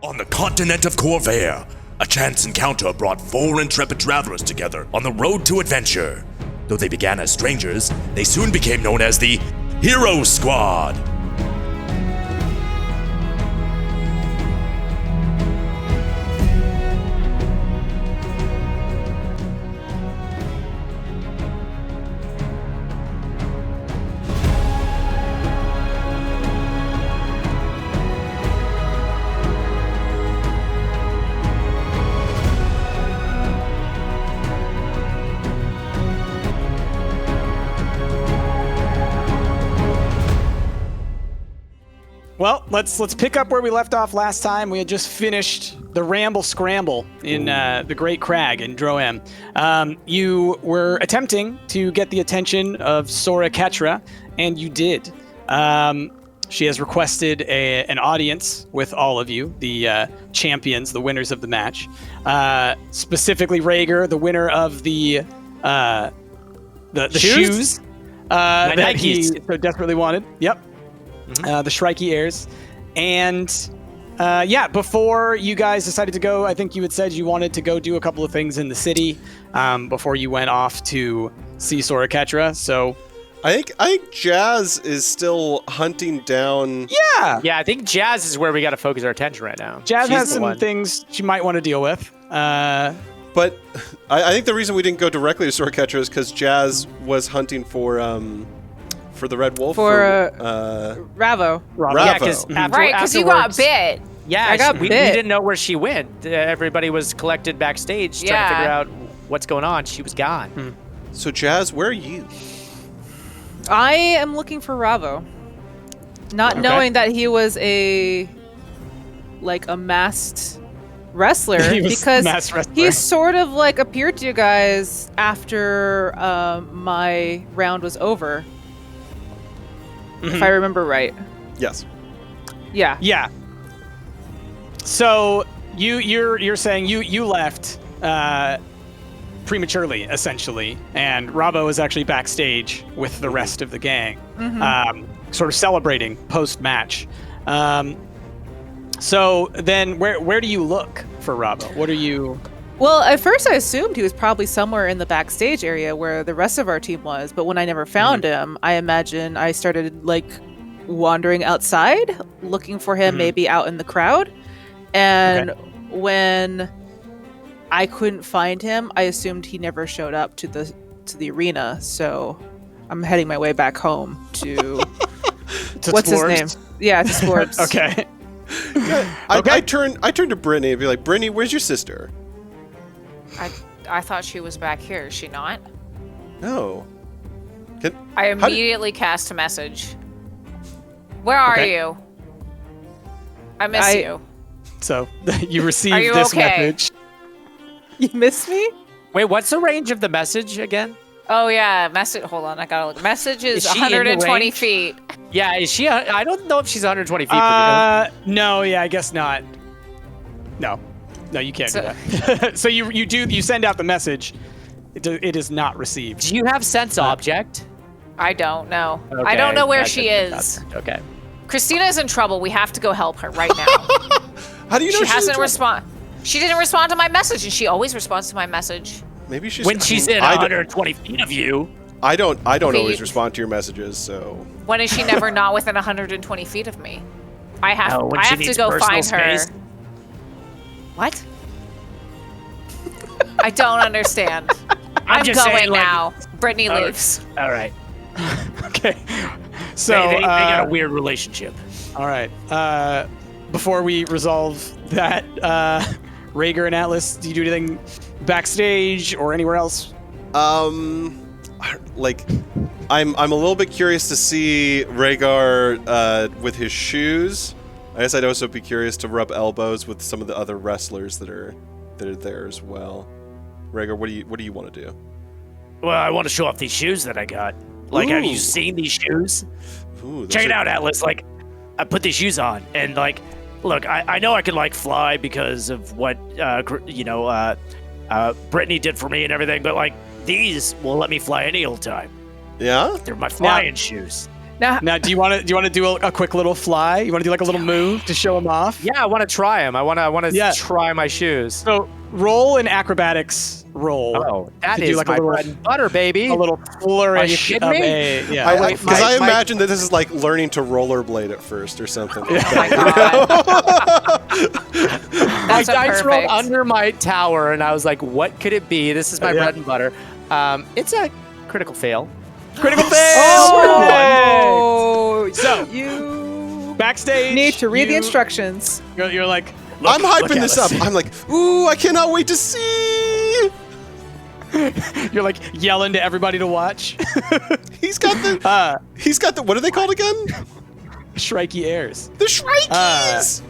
On the continent of Khorvaire, a chance encounter brought 4 intrepid travelers together on the road to adventure. Though they began as strangers, they soon became known as the Hero Squad. Well, let's pick up where we left off last time. We had just finished the Ramble Scramble in the Great Crag in Droem. You were attempting to get the attention of Sora Catra, and you did. She has requested an audience with all of you, the champions, the winners of the match. Specifically Rhaegar, the winner of the shoes that he so desperately wanted. Yep. The Shrikey heirs. And before you guys decided to go, I think you had said you wanted to go do a couple of things in the city before you went off to see Sora Catra. So I think Jazz is still hunting down. Yeah, I think Jazz is where we got to focus our attention right now. Jazz has some things she might want to deal with. But I think the reason we didn't go directly to Sora Catra is because Jazz was hunting for the Red Wolf. Ravo. Yeah, because you got bit. Yeah, I got we bit. didn't know where she went. Everybody was collected backstage trying to figure out what's going on. She was gone. So Jazz, where are you? I am looking for Ravo. Not knowing that he was a masked wrestler, because he sort of appeared to you guys after my round was over. If I remember right. Yes. Yeah. Yeah. So you're saying you left prematurely, essentially, and Rabo is actually backstage with the rest of the gang, sort of celebrating post-match. So then where do you look for Rabo? What are you... Well, at first I assumed he was probably somewhere in the backstage area where the rest of our team was, but when I never found him, I imagine I started wandering outside, looking for him maybe out in the crowd. And when I couldn't find him, I assumed he never showed up to the arena. So I'm heading my way back home to what's his name? Yeah, to Sporbs. Okay. I turn to Brittany and be like, Brittany, where's your sister? I thought she was back here. Is she not? No. I immediately cast a message. Where are you? I miss you. So you received this message. You miss me? Wait, what's the range of the message again? Oh yeah, message. Hold on, I gotta look. Message is 120 feet. Yeah, is she? I don't know if she's 120 feet from you. No, I guess not. No, you can't do that. So you send out the message. It is not received. Do you have sense object? I don't know. Okay, I don't know where she is. Okay. Christina's in trouble. We have to go help her right now. How do you know she hasn't responded? She didn't respond to my message, and she always responds to my message. Maybe she's when she's in 120 feet of you. I don't always respond to your messages. So when is she never not within 120 feet of me? I have to go find her. Space. What? I don't understand. I'm just going saying, now. Brittany leaves. All right. Okay. So they got a weird relationship. All right. Before we resolve that, Rhaegar and Atlas, do you do anything backstage or anywhere else? I'm a little bit curious to see Rhaegar with his shoes. I guess I'd also be curious to rub elbows with some of the other wrestlers that are there as well. Rhaegar, what do you want to do? Well, I want to show off these shoes that I got. Have you seen these shoes? Ooh, check it out, Atlas. I put these shoes on, and look, I know I can fly because of what Brittany did for me and everything, but these will let me fly any old time. Yeah? They're my flying shoes. Now, do you want to do a quick little fly? You want to do like a little move to show him off? Yeah, I want to try them. I want to try my shoes. So roll an acrobatics roll. Oh, that to is do like my a little, bread and butter, baby. A little flourish kidding of me? a Because I imagine that this is like learning to rollerblade at first or something. Oh my god. My That's a dice rolled perfect. under my tower, and I was like, "What could it be? This is my bread and butter." It's a critical fail. critical fail. Oh, So you backstage, need to read the you- instructions. You're like, I'm look hyping at this us. up. I'm like, ooh, I cannot wait to see. You're like yelling to everybody to watch. He's got the. What are they called again? Shrikey airs. The Shrikeys.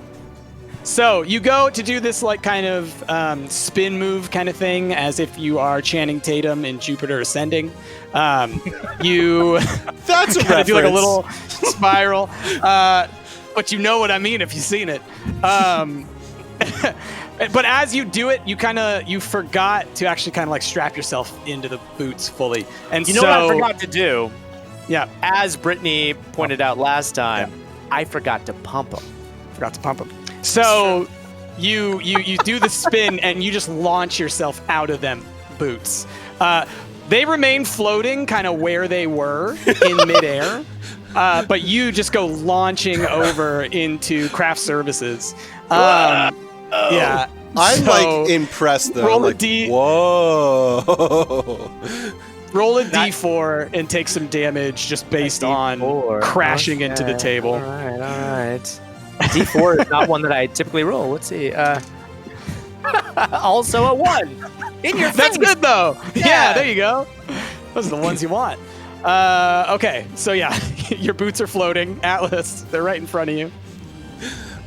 So you go to do this like kind of spin move kind of thing, as if you are Channing Tatum in Jupiter Ascending. You That's a kind of reference. do like a little spiral, but you know what I mean if you've seen it. But as you do it, you forgot to actually kind of like strap yourself into the boots fully, and You know what I forgot to do? Yeah, As Brittany pointed out last time, I forgot to pump them. forgot to pump them. So you do the spin and you just launch yourself out of them boots. They remain floating kind of where they were in midair, but you just go launching over into craft services. Yeah. I'm So, like impressed though. roll I'm a like, D- whoa. Roll a d4 and take some damage just based on crashing into the table. All right. D4 is not one that I typically roll. Let's see. Also a 1. In your That's face. good though. Yeah. Yeah. There you go. Those are the ones you want. Okay, so yeah, your boots are floating. Atlas, they're right in front of you.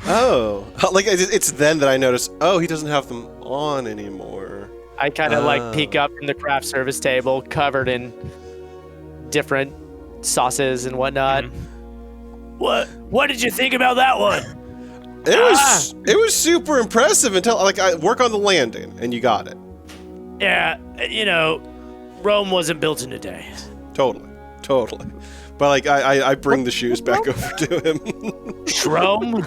Oh, like it's then that I notice. Oh, he doesn't have them on anymore. I kind of like peek up in the craft service table, covered in different sauces and whatnot. What did you think about that one? It was super impressive until like I work on the landing and you got it. Yeah, Rome wasn't built in a day. Totally. But like I bring the shoes back over to him. Shrome?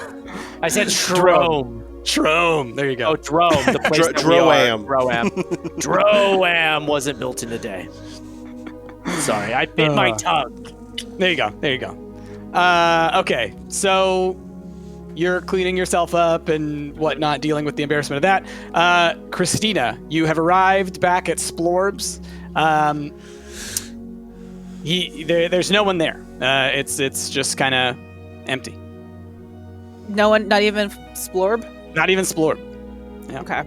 I said Shrome. Trome. There you go. Oh, Drome, the place that we are. Droam. Droam wasn't built in a day. Sorry, I bit my tongue. There you go. Okay, so you're cleaning yourself up and whatnot, dealing with the embarrassment of that. Christina, you have arrived back at Splorb's. There's no one there. It's just kind of empty. No one, not even Splorb. Not even Splorb. Yeah. Okay.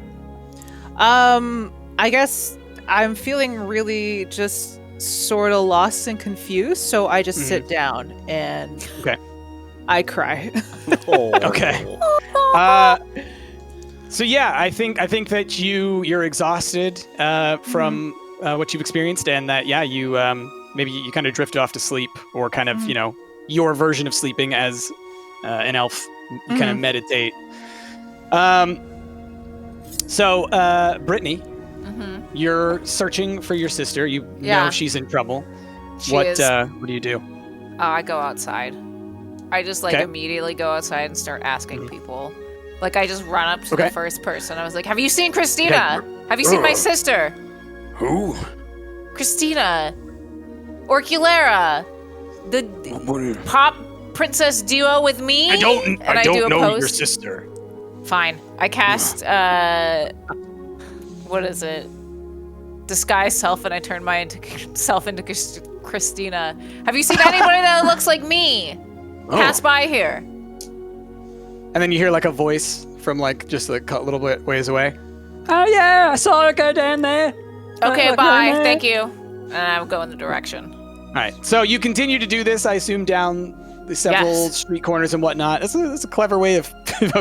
I guess I'm feeling really just sort of lost and confused, so I just sit down and I cry. Okay. So yeah, I think that you're exhausted from what you've experienced, and that you maybe you kind of drifted off to sleep, or kind of your version of sleeping as an elf. You kind of meditate. So Brittany, you're searching for your sister. You know she's in trouble. What do you do? I go outside. I just immediately go outside and start asking people. Like I just run up to the first person. I was like, "Have you seen Christina? Have you seen my sister? Who? Christina, Orculera, the pop princess duo with me." I don't do a know your post. sister. Fine. I cast what is it? Disguise self, and I turn myself into Christina. Have you seen anybody that looks like me? Pass by here. And then you hear like a voice from like just a little bit ways away. Oh yeah, I saw her go down there. Okay, bye. Thank you. And I will go in the direction. All right. So you continue to do this, I assume, down the several street corners and whatnot. That's a clever way of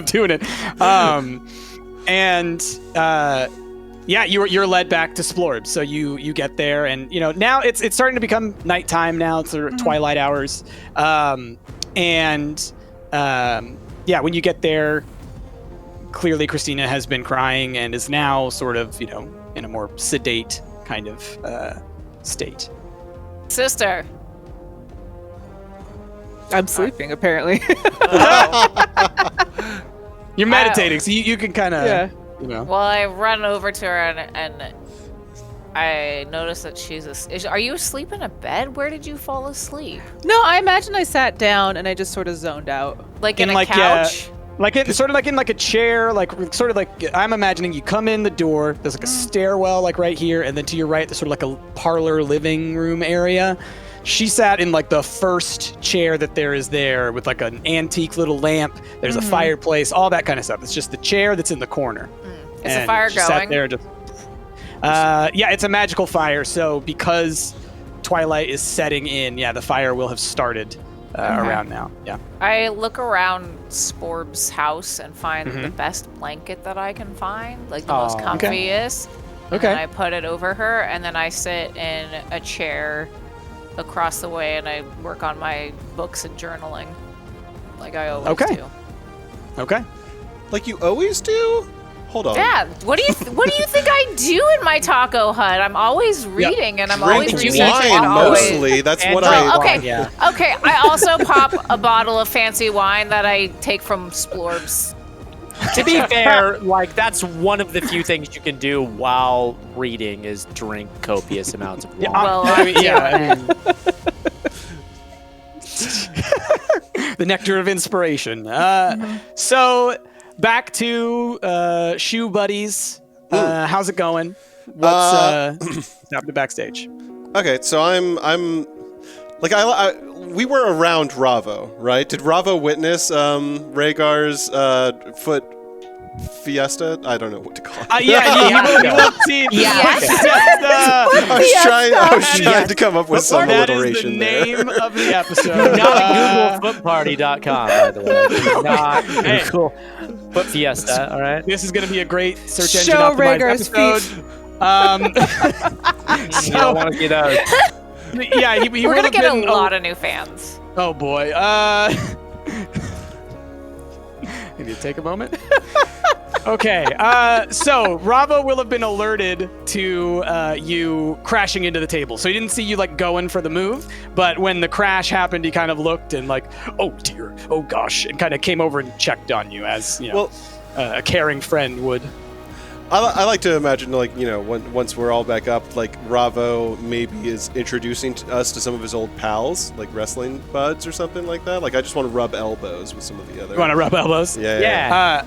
doing it. You're led back to Splorb. So you get there, and now it's starting to become nighttime. Now it's twilight hours, when you get there, clearly Christina has been crying and is now sort of in a more sedate kind of state. Sister. I'm sleeping, apparently. You're meditating, so you can kind of, Yeah. you know. Well, I run over to her and I notice that are you asleep in a bed? Where did you fall asleep? No, I imagine I sat down and I just sort of zoned out. Like in a couch? Sort of like in like a chair, like sort of like I'm imagining you come in the door. There's like a stairwell, like right here, and then to your right, there's sort of like a parlor living room area. She sat in like the first chair that there is there with like an antique little lamp. There's a fireplace, all that kind of stuff. It's just the chair that's in the corner. Is the fire she going? Sat there just, yeah, it's a magical fire. So because twilight is setting in, yeah, the fire will have started around now. Yeah. I look around Sporb's house and find the best blanket that I can find, like the most comfiest. Okay. And I put it over her, and then I sit in a chair across the way, and I work on my books and journaling, like I always do. Okay. Like you always do? Hold on. Yeah. What do you think I do in my taco hut? I'm always reading, and I'm always Drink researching. wine and always. mostly. That's And what drink I. Okay. wine, yeah. Okay. I also pop a bottle of fancy wine that I take from Splorb's. To be fair, like that's one of the few things you can do while reading is drink copious amounts of wine. Well, The nectar of inspiration. So back to Shoe Buddies. How's it going? What's happening backstage? Okay, so I'm like we were around Ravo, right? Did Ravo witness Rhaegar's foot fiesta? I don't know what to call it. You will have seen. Yes. I was trying to come up with some That is alliteration the there. name of the episode. Not GoogleFootParty.com, by the way. Not Google Foot Fiesta, all right? This is going to be a great search engine Show optimized Rhaegar's episode. You don't want to see those. Yeah, he We're will gonna have get a been lot of new fans. Oh boy. Maybe you take a moment. Okay. So Ravo will have been alerted to you crashing into the table. So he didn't see you like going for the move, but when the crash happened, he kind of looked and like, oh dear, oh gosh, and kind of came over and checked on you as you know, a caring friend would. I like to imagine, like, you know, once we're all back up, like, Ravo maybe is introducing us to some of his old pals, like wrestling buds or something like that. Like, I just want to rub elbows with some of the other. You want to rub elbows? Yeah.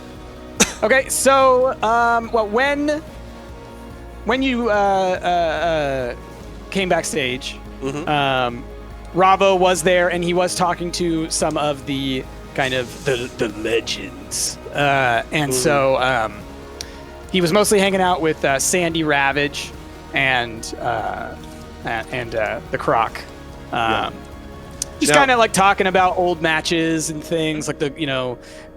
Okay, so well, when you came backstage, Ravo was there, and he was talking to some of the kind of the legends, and so he was mostly hanging out with Sandy Ravage and the Croc. Just kind of like talking about old matches and things like the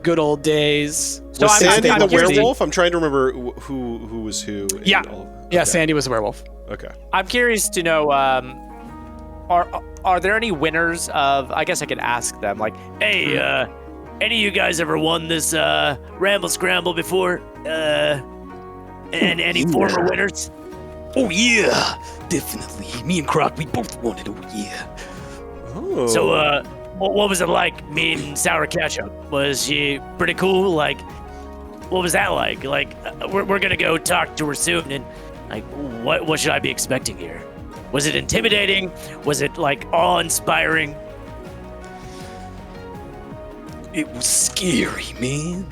good old days. So was Sandy the werewolf? I'm trying to remember who was who. Yeah, okay. Sandy was a werewolf. Okay. I'm curious to know, are there any winners of? I guess I could ask them. Like, hey, any of you guys ever won this Ramble Scramble before? And any former winners? Oh yeah, definitely. Me and Croc, we both won it. Oh yeah. Oh. So, what was it like meeting Sora Catra? Was she pretty cool? Like, what was that like? Like, we're gonna go talk to her soon, and like, what should I be expecting here? Was it intimidating? Was it like awe-inspiring? It was scary, man.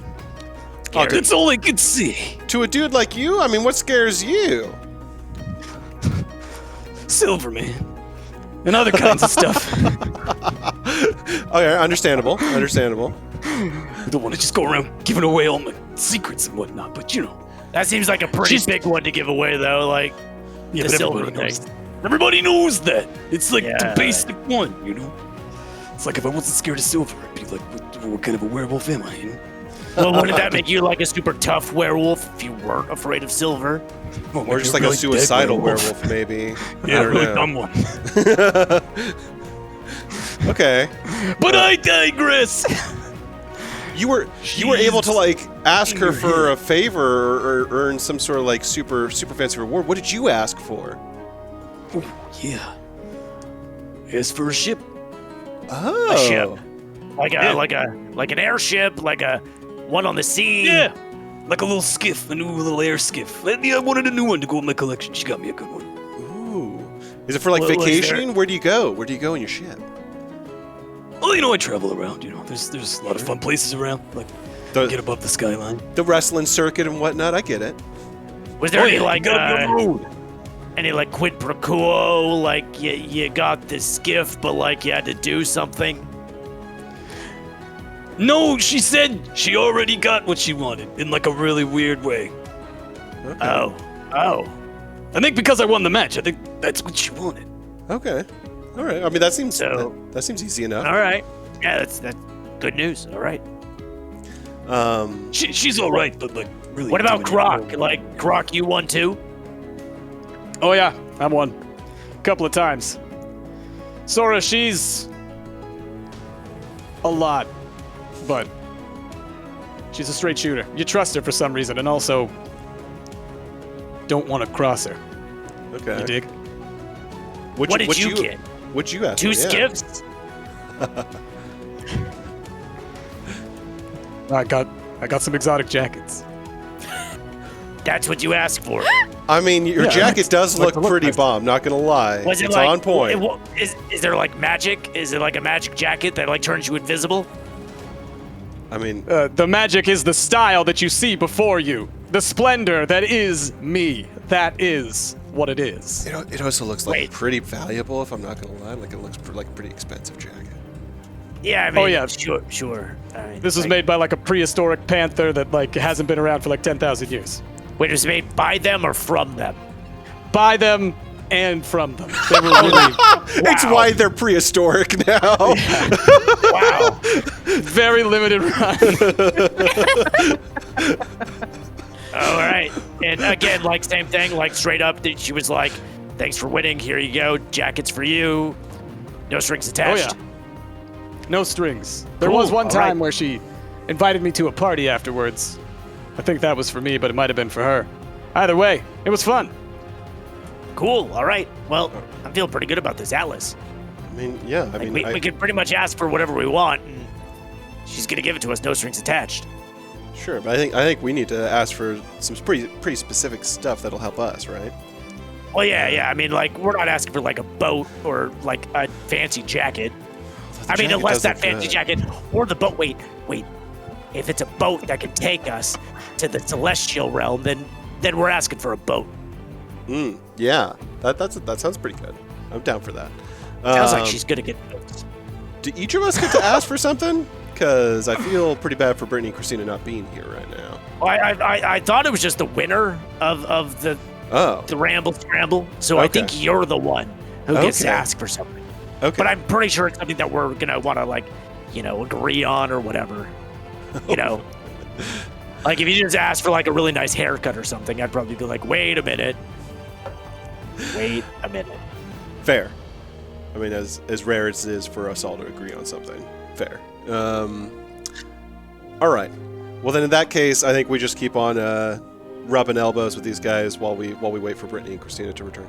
Oh, That's all I could see. To a dude like you? I mean, what scares you? Silver, man. And other kinds of stuff. Okay, understandable. I don't want to just go around giving away all my secrets and whatnot, but That seems like a pretty big one to give away, though. Like, yeah, the but silver everybody knows thing. that. Everybody knows that. It's like Yeah. the basic one, It's like if I wasn't scared of silver, I'd be like, what kind of a werewolf am I? Well, wouldn't that make you like a super tough werewolf if you weren't afraid of silver? Well, Or just like a suicidal werewolf, maybe. Yeah, I a don't really know. dumb one. Okay. But I digress. You were able to like ask her for a favor or earn some sort of like super fancy reward. What did you ask for? Oh, yeah. As for a ship. Oh. A ship. Like an airship, like a one on the sea. Yeah, like a little skiff, a new little air skiff. I wanted a new one to go in my collection. She got me a good one. Ooh. Is it for like What was vacationing? Where do you go? Where do you go in your ship? Well, I travel around. There's a lot of fun places around. Like The, get above the skyline. the wrestling circuit and whatnot. I get it. Was there any like gotta be on the road. any like quid pro quo? Like you got this skiff, but like you had to do something. No, she said she already got what she wanted in like a really weird way. Okay. Oh. I think because I won the match, I think that's what she wanted. Okay. All right. I mean, that seems So- that seems easy enough. All right. Yeah, that's good news. All right. She's all right, but like really. What about doing it Croc? wrong. Like Croc, you won too? Oh yeah, I won. A couple of times. Sora, she's a lot, but she's a straight shooter. You trust her for some reason, and also don't want to cross her. Okay. You dig? What did you get? What'd you ask? Two for? Yeah. skiffs? I got some exotic jackets. That's what you asked for. I mean, your Yeah, jacket does like look the look pretty nice. bomb. Not gonna lie. Was it it's like on point. Is there like magic? Is it like a magic jacket that like turns you invisible? I mean, The magic is the style that you see before you. The splendor that is me. That is what it is. it also looks like Wait. pretty valuable. If I'm not gonna lie, like it looks like a pretty expensive jacket. Yeah, I mean, Oh, yeah. sure. I mean, This was like- made by like a prehistoric panther that like hasn't been around for like 10,000 years. Wait, it was made by them or from them? By them and from them. They were really It's why they're prehistoric now. Wow. very limited run. All right. And again, like same thing, like straight up, she was like, "Thanks for winning. Here you go. Jackets for you. No strings Oh attached." yeah. No strings. There Cool, was one all time right. where she invited me to a party afterwards. I think that was for me, but it might have been for her. Either way, it was fun. Cool. All right. Well, I'm feeling pretty good about this Atlas. I mean, yeah. I Like, mean, we can pretty much ask for whatever we want, and she's gonna give it to us, no strings attached. sure, but I think we need to ask for some pretty specific stuff that'll help us, right? Well, yeah. I mean, like, we're not asking for like a boat or like a fancy jacket. I mean, jacket unless does that look fancy good. jacket or the boat. Wait. If it's a boat that can take us to the celestial realm, then we're asking for a boat. Yeah. That sounds pretty good. I'm down for that. Sounds like she's gonna get boats. Do each of us get to ask for something? Because I feel pretty bad for Brittany and Christina not being here right now. Well, I thought it was just the winner of the Oh. Ramble Scramble, so I Okay. think you're the one who gets to Okay. ask for something. Okay. But I'm pretty sure it's something that we're gonna want to like, agree on or whatever. Like if you just ask for like a really nice haircut or something, I'd probably be like, wait a minute. Fair. I mean, as rare as it is for us all to agree on something. Fair. All right. Well, then in that case, I think we just keep on rubbing elbows with these guys while we wait for Brittany and Christina to return.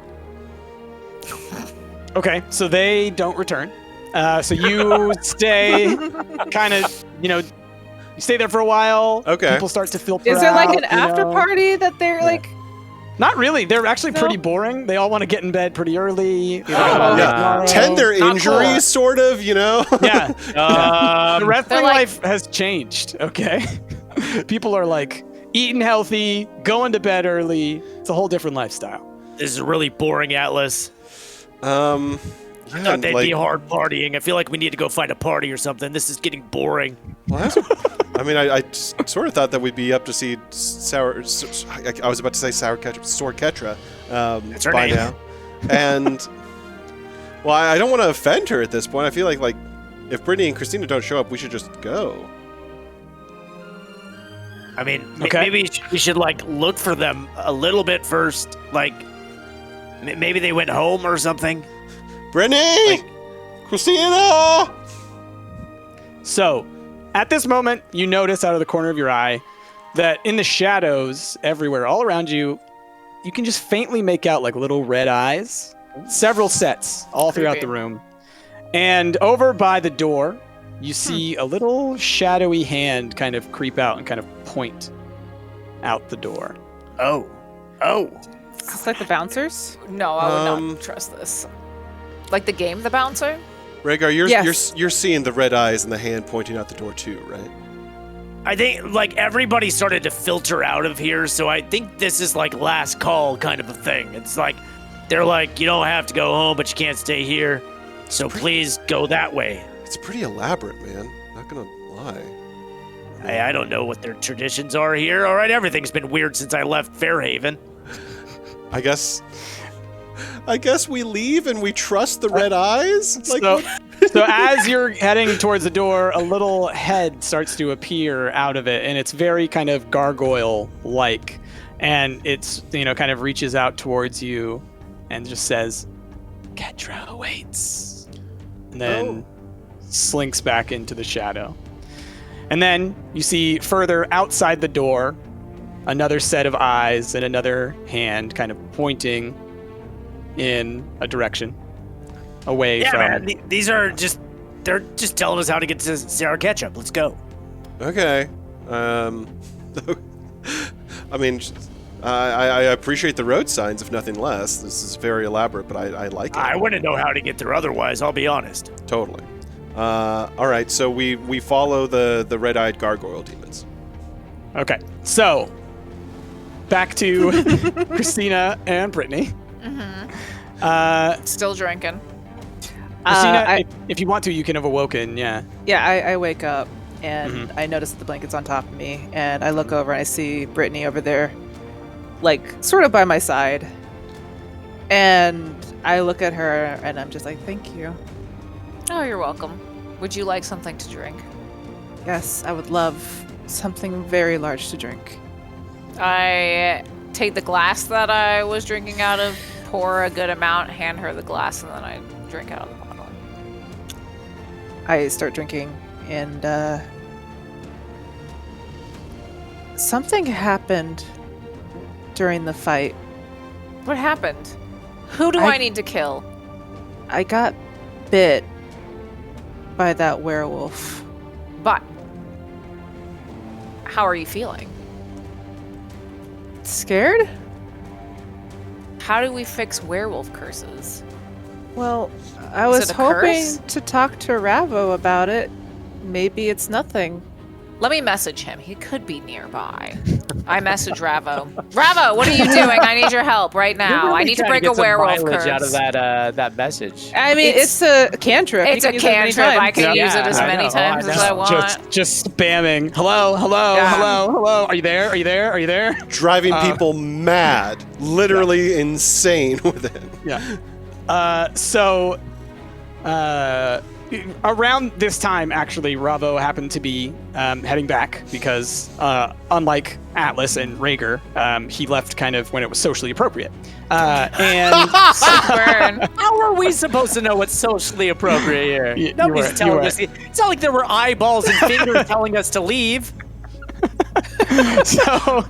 Okay, so they don't return. So you stay kind of, you stay there for a while. Okay. People start to filter Is there like out, an after party that they're like? Not really. They're actually No? pretty boring. They all want to get in bed pretty early. Yeah. Tend their Not injuries, cool. sort of, Yeah. The wrestling They're like- life has changed, okay? People are like eating healthy, going to bed early. It's a whole different lifestyle. This is a really boring Atlas. Yeah, Thought they'd like, be hard partying. I feel like we need to go find a party or something. This is getting boring. well, I mean, I sort of thought that we'd be up to see I was about to say Sora Catra That's her by name. now. And, well, I don't want to offend her at this point. I feel like if Brittany and Christina don't show up, we should just go. I mean, Okay. maybe we should like look for them a little bit first. Like, maybe they went home or something. Brittany! Christina! So, at this moment, you notice out of the corner of your eye that in the shadows everywhere, all around you, you can just faintly make out like little red eyes. Several sets all throughout Creepy. the room. And over by the door, you see a little shadowy hand kind of creep out and kind of point out the door. Oh. Is this like the bouncers? No, I would not trust this. Like the game, The Bouncer? Rhaegar, Yes. you're seeing the red eyes and the hand pointing out the door too, right? I think like everybody started to filter out of here, so I think this is like last call kind of a thing. It's like they're like, you don't have to go home, but you can't stay here, so please go that way. It's pretty elaborate, man. Not gonna lie. I don't know what their traditions are here. All right, everything's been weird since I left Fairhaven. I guess we leave and we trust the red eyes? So as you're heading towards the door, a little head starts to appear out of it, and it's very kind of gargoyle-like. And it's, kind of reaches out towards you and just says, Catra awaits. And then slinks back into the shadow. And then you see further outside the door, another set of eyes and another hand kind of pointing in a direction away from... Yeah, man, these are they're just telling us how to get to Sora Catra. Let's go. Okay. I mean, I appreciate the road signs, if nothing less. This is very elaborate, but I like it. I wouldn't know how to get there otherwise, I'll be honest. Totally. All right, so we follow the red-eyed gargoyle demons. Okay, so back to Christina and Brittany. Still drinking. Christina, if you want to, you can have awoken, yeah. Yeah, I wake up and I notice that the blanket's on top of me, and I look over and I see Brittany over there, like, sort of by my side. And I look at her and I'm just like, thank you. Oh, you're welcome. Would you like something to drink? Yes, I would love something very large to drink. I take the glass that I was drinking out of, pour a good amount, hand her the glass, and then I drink out of the bottle. I start drinking, and something happened during the fight. What happened? Who do I need to kill? I got bit by that werewolf. But how are you feeling? Scared? How do we fix werewolf curses? Well, I Is was it a hoping curse? to talk to Ravo about it. Maybe it's nothing. Let me message him. He could be nearby. I message Ravo. Ravo, what are you doing? I need your help right now. I need to break a werewolf curse. Out of that message. I mean, it's a cantrip. It's You a can use it many cantrip. I times. can use it as I many know. times as I want. Just spamming. Hello. Are you there? Driving people mad. Literally insane with it. Yeah. So, around this time, actually, Ravo happened to be heading back because, unlike Atlas and Rhaegar, he left kind of when it was socially appropriate. And Burn. How are we supposed to know what's socially appropriate here? Nobody's telling us. It's not like there were eyeballs and fingers telling us to leave. So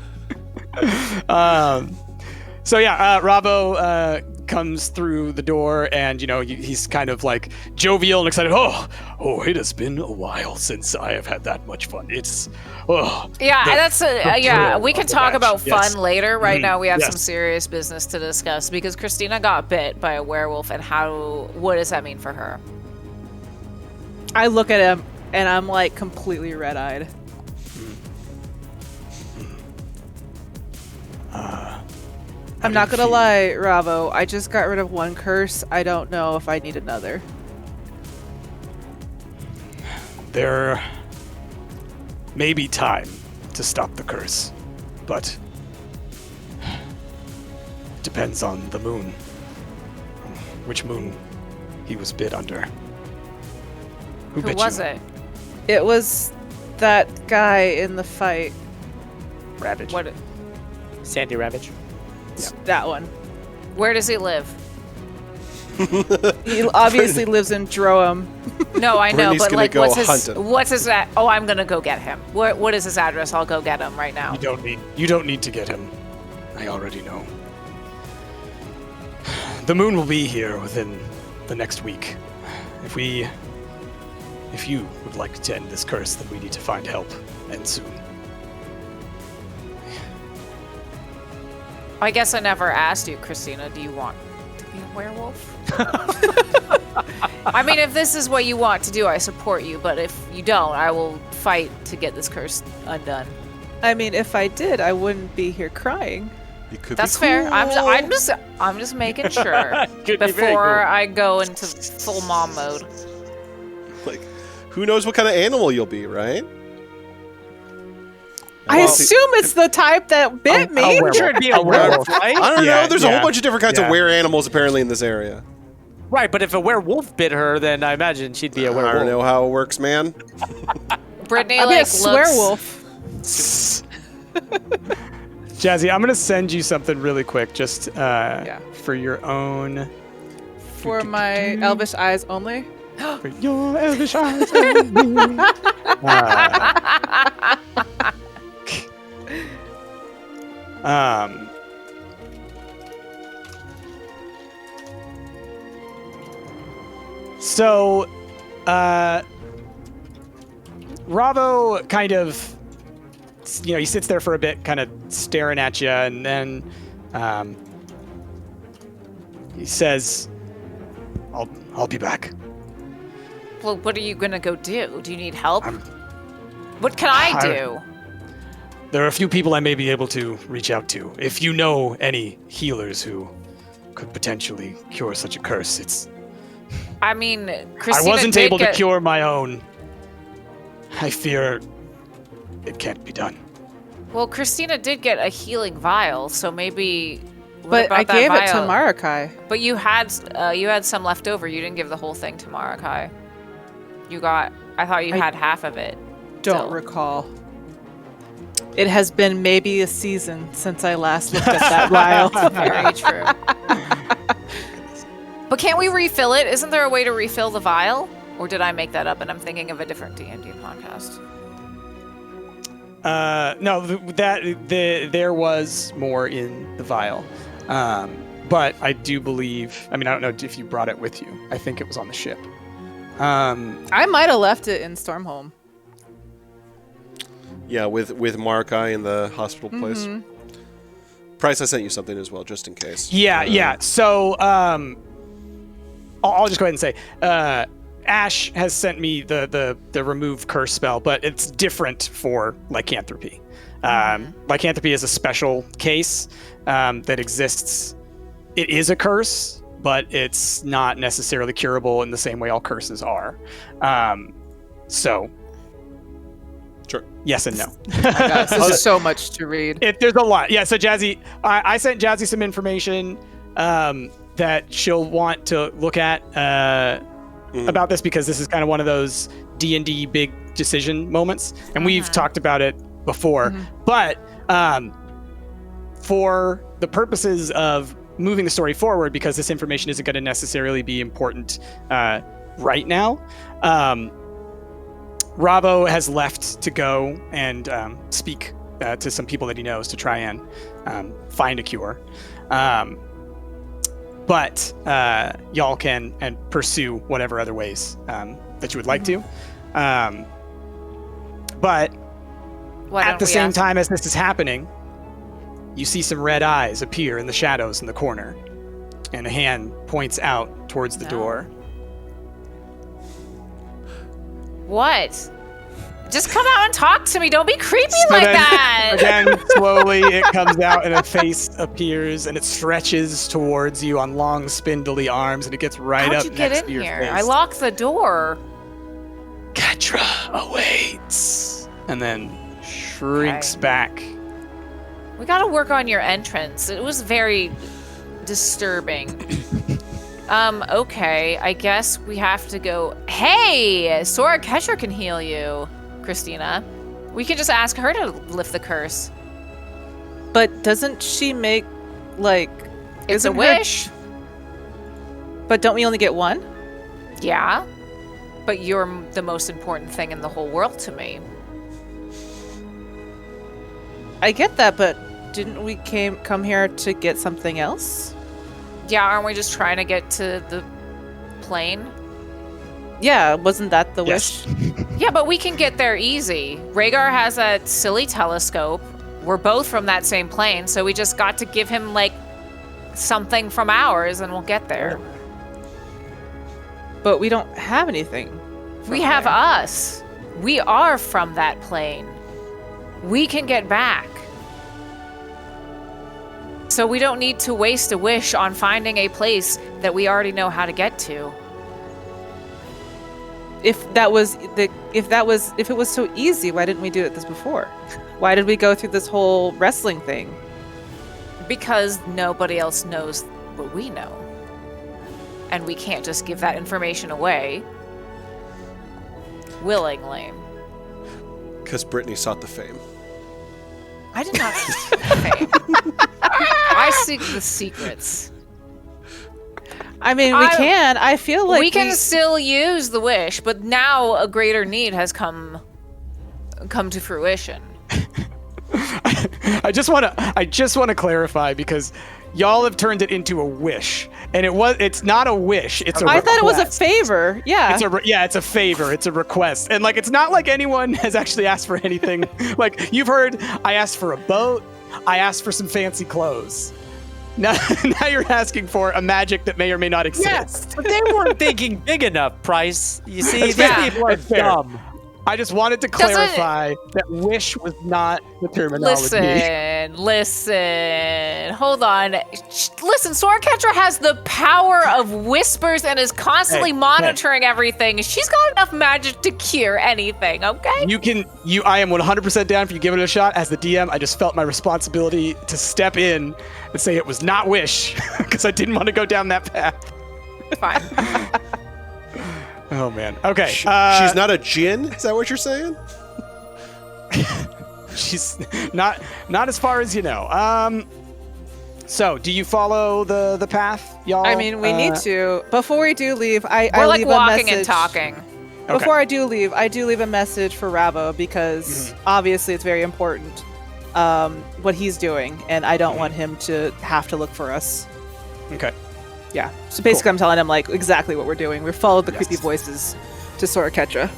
Ravo comes through the door, and he's kind of like jovial and excited. Oh, it has been a while since I have had that much fun. It's we can talk about fun later. Right now we have Yes. some serious business to discuss because Christina got bit by a werewolf, and what does that mean for her? I look at him, and I'm like completely red-eyed. I'm not gonna lie, Ravo. I just got rid of one curse. I don't know if I need another. There may be time to stop the curse, but it depends on the moon. Which moon he was bit under. Who Who bit was you? it? It was that guy in the fight. Ravage. What? Sandy Ravage. That one. Where does he live? He obviously lives in Droham. No, I know, Brittany's but gonna like, go what's hunt his? Oh, I'm gonna go get him. What is his address? I'll go get him right now. You don't need to get him. I already know. The moon will be here within the next week. If we if you would like to end this curse, then we need to find help, and soon. I guess I never asked you, Christina. Do you want to be a werewolf? I mean, if this is what you want to do, I support you. But if you don't, I will fight to get this curse undone. I mean, if I did, I wouldn't be here crying. You could That's be fair. cool. I'm just making sure Could be very before cool. I go into full mom mode. Like, who knows what kind of animal you'll be, right? I assume it's the type that bit me. I'm sure it'd be a werewolf, right? I don't Yeah, know. There's a yeah. whole bunch of different kinds Yeah. of were animals apparently in this area. Right, but if a werewolf bit her, then I imagine she'd be a I werewolf. don't know how it works, man. Brittany I'd be a looks. swearwolf. Jazzy, I'm gonna send you something really quick, just for your own. For my elvish eyes only. For your elvish eyes only. Um. So, Ravo kind of, he sits there for a bit, kind of staring at you, and then he says, "I'll be back." Well, what are you gonna go do? Do you need help? What can I do? There are a few people I may be able to reach out to. If you know any healers who could potentially cure such a curse, I mean, Christina I wasn't did able to get- cure my own. I fear it can't be done. Well, Christina did get a healing vial, so maybe. What But about I that gave it to vial? Marakai. But you had some left over. You didn't give the whole thing to Marakai. I thought you had half of it. Don't still. recall. It has been maybe a season since I last looked at that vial. Very true. But can't we refill it? Isn't there a way to refill the vial? Or did I make that up and I'm thinking of a different D&D podcast? No, there was more in the vial, but I do believe. I mean, I don't know if you brought it with you. I think it was on the ship. I might have left it in Stormhome. Yeah, with Markai in the hospital place. Price, I sent you something as well, just in case. Yeah. So, I'll just go ahead and say, Ash has sent me the remove curse spell, but it's different for lycanthropy. Lycanthropy is a special case that exists. It is a curse, but it's not necessarily curable in the same way all curses are. So, Sure. yes and no. Gosh, this is so much to read. There's a lot. Yeah, so Jazzy, I sent Jazzy some information that she'll want to look at about this, because this is kind of one of those D&D big decision moments, and we've talked about it before. But for the purposes of moving the story forward, because this information isn't going to necessarily be important right now, Ravo has left to go and speak to some people that he knows to try and find a cure. But y'all can pursue whatever other ways that you would like to. But Why at don't the we same ask- time as this is happening, you see some red eyes appear in the shadows in the corner, and a hand points out towards the No. door. What? Just come out and talk to me. Don't be creepy So like then, that. Again, slowly it comes out and a face appears and it stretches towards you on long, spindly arms, and it gets right How'd up you get next in to your here? face. I locked the door. Catra awaits, and then shrinks Okay. back. We gotta work on your entrance. It was very disturbing. Okay, I guess we have to go. Hey, Sora Catra can heal you, Christina. We can just ask her to lift the curse. But doesn't she make, like... It's a isn't her- wish. But don't we only get one? Yeah, but you're the most important thing in the whole world to me. I get that, but didn't we come here to get something else? Yeah, aren't we just trying to get to the plane? Yeah, wasn't that the Yes. wish? Yeah, but we can get there easy. Rhaegar has a silly telescope. We're both from that same plane, so we just got to give him, like, something from ours, and we'll get there. But we don't have anything. We have us. We are from that plane. We can get back. So we don't need to waste a wish on finding a place that we already know how to get to. If it was so easy, why didn't we do it this before? Why did we go through this whole wrestling thing? Because nobody else knows what we know. And we can't just give that information away willingly. Because Brittany sought the fame. I did not seek the fame. I seek the secrets. I mean, we can. I feel like we can still use the wish, but now a greater need has come to fruition. I just want to clarify because y'all have turned it into a wish, and it's not a wish. It's a I request. thought it was a favor. Yeah. It's a favor. It's a request, and like it's not like anyone has actually asked for anything. Like you've heard, I asked for a boat. I asked for some fancy clothes. Now you're asking for a magic that may or may not exist. Yes, but they weren't thinking big enough, Price. You see, these fair. people are That's fair. dumb. I just wanted to clarify that wish was not the terminology. Listen. Hold on. Listen, Sora Catra has the power of whispers and is constantly monitoring everything. She's got enough magic to cure anything, okay? I am 100% down for you giving it a shot. As the DM, I just felt my responsibility to step in and say it was not wish because I didn't want to go down that path. Fine. Oh man. Okay. She's not a djinn? Is that what you're saying? She's not as far as you know. So do you follow the path, y'all? I mean, we need to. Before we do leave, I We're like leave walking a message. and talking. Okay. Before I do leave a message for Ravo because obviously it's very important what he's doing, and I don't want him to have to look for us. Okay. Yeah. So basically, I'm telling him like exactly what we're doing. We followed the creepy voices to Sora Catra.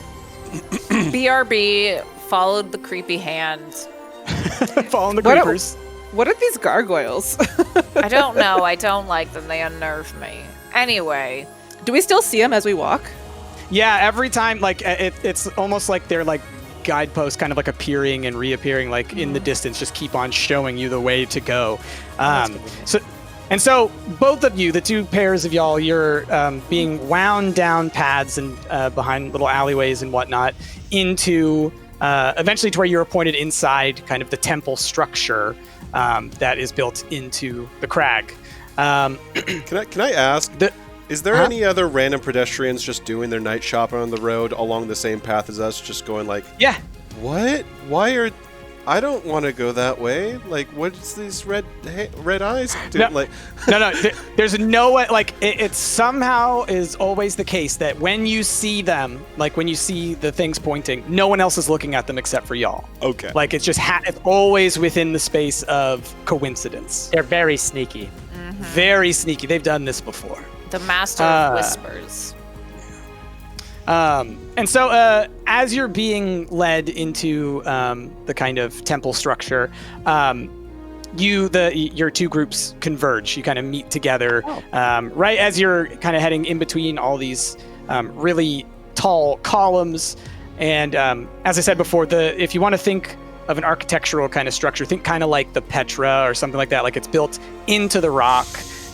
BRB followed the creepy hands. Following the creepers. What are these gargoyles? I don't know. I don't like them. They unnerve me. Anyway. Do we still see them as we walk? Yeah, every time, like, it's almost like they're, like, guideposts kind of, like, appearing and reappearing, like, in the distance, just keep on showing you the way to go. So both of you, the two pairs of y'all, you're being wound down paths and behind little alleyways and whatnot into eventually to where you're appointed inside kind of the temple structure that is built into the crag. Can I ask, is there any other random pedestrians just doing their night shopping on the road along the same path as us, just going like, yeah, what? I don't want to go that way. Like, what's these red eyes do? No, like, no. There's no way. Like, it somehow is always the case that when you see them, like when you see the things pointing, no one else is looking at them except for y'all. Okay. Like it's just it's always within the space of coincidence. They're very sneaky. Mm-hmm. Very sneaky. They've done this before. The master of whispers. And so as you're being led into the kind of temple structure, your two groups converge. You kind of meet together right as you're kind of heading in between all these really tall columns. And as I said before, if you want to think of an architectural kind of structure, think kind of like the Petra or something like that. Like it's built into the rock.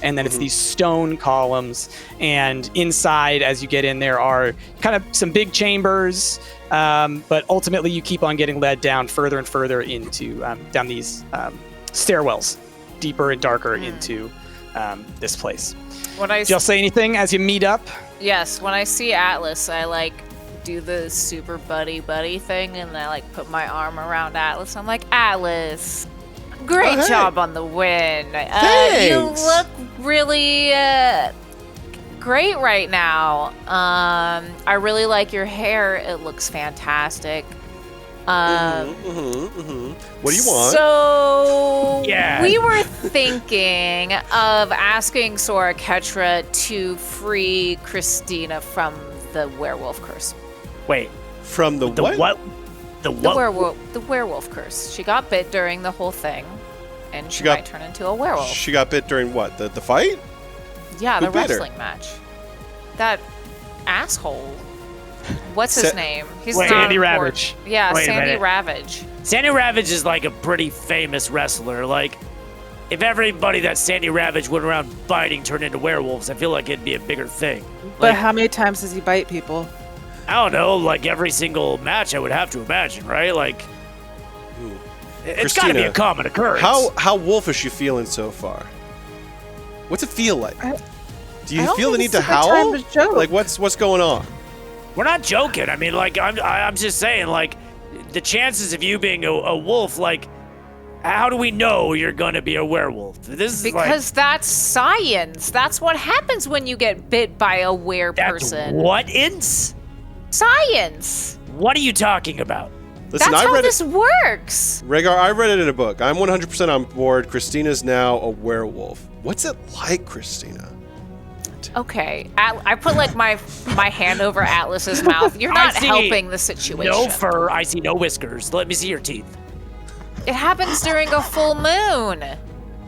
And then it's these stone columns, and inside, as you get in, there are kind of some big chambers, but ultimately you keep on getting led down further and further into down these stairwells, deeper and darker into this place. Did y'all say anything as you meet up? Yes, when I see Atlas, I like do the super buddy thing, and I like put my arm around Atlas. I'm like, Atlas, great job on the win. You look really great right now. I really like your hair. It looks fantastic. What do you want? So we were thinking of asking Sora Catra to free Christina from the werewolf curse. Wait, From the what? The what? The werewolf curse. She got bit during the whole thing, and she might turn into a werewolf. She got bit during what? The fight? Yeah, Who the bit her? wrestling match. That asshole. What's his name? He's Wait, not Sandy important. Ravage. Yeah, Wait a Sandy minute. Ravage. Sandy Ravage is like a pretty famous wrestler. Like, if everybody that Sandy Ravage went around biting turned into werewolves, I feel like it'd be a bigger thing. But Like, how many times does he bite people? I don't know, like every single match, I would have to imagine, right? Like, it's got to be a Christina, common occurrence. How wolfish you feeling so far? What's it feel like? Do you I don't feel the think need it's to a good time howl? to joke. Like what's going on? We're not joking. I mean, like, I'm just saying, like, the chances of you being a wolf, like, how do we know you're gonna be a werewolf? This is Because that's science. That's what happens when you get bit by a like, person. what ins? Science. What are you talking about? Listen, That's I how read this works. Rhaegar, I read it in a book. I'm 100% on board. Christina's now a werewolf. What's it like, Christina? Okay, I put like my hand over Atlas's mouth. You're I not see helping the situation. No fur. I see no whiskers. Let me see your teeth. It happens during a full moon,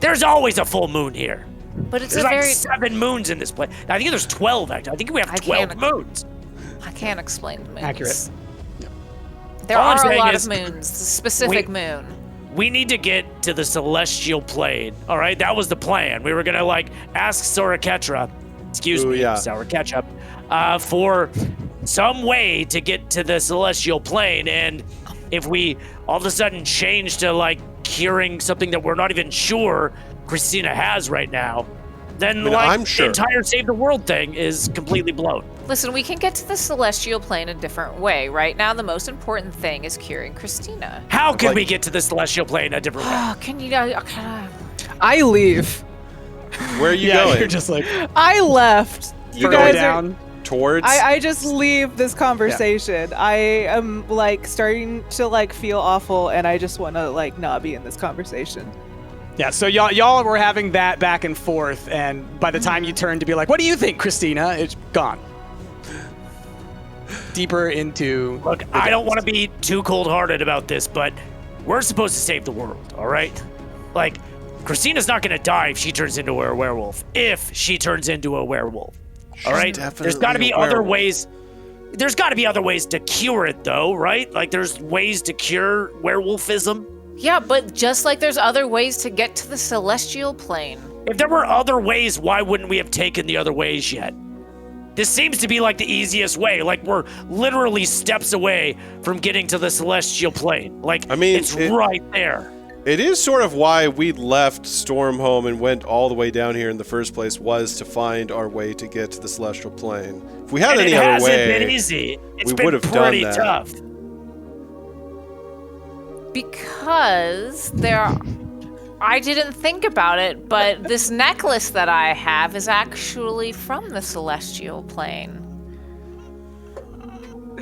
There's always a full moon here. but it's There's a like very. 7 moons in this place. I think there's 12 actually. I think we have I 12 can't- moons. I can't explain the moons. Accurate. There All I'm are a saying lot is of moons. The specific moon. We need to get to the celestial plane. All right, that was the plan. We were gonna like ask Sora Catra, Ooh, yeah. sour ketchup, for some way to get to the celestial plane. And if we all of a sudden change to like curing something that we're not even sure Christina has right now, then mean, like I'm sure. the entire save the world thing is completely blown. Listen, we can get to the celestial plane a different way. Right now, the most important thing is curing Christina. How can Like- we get to the celestial plane a different way? Oh, can you? I leave. Where are you Yeah, going? you're just like I left. You further guys are. down. Towards? I just leave this conversation. I am like starting to like feel awful, and I just want to like not be in this conversation. Yeah, so y'all were having that back and forth, and by the time you turned to be like, "What do you think, Christina?" It's gone. Deeper into. Look, I don't want to be too cold-hearted about this, but we're supposed to save the world, all right? Like, Christina's not going to die if she turns into a werewolf. If she turns into a werewolf, all right? There's got to definitely be a other werewolf. ways. There's got to be other ways to cure it, though, right? Like, there's ways to cure werewolfism. Yeah, but just like there's other ways to get to the celestial plane. If there were other ways, why wouldn't we have taken the other ways yet? This seems to be like the easiest way. Like, we're literally steps away from getting to the celestial plane. Like, I mean, it's right there. It is sort of why we left Stormhome and went all the way down here in the first place, was to find our way to get to the celestial plane. If we had And any it other hasn't way, been easy. It's we been would have pretty done that. tough. Because I didn't think about it, but this necklace that I have is actually from the celestial plane.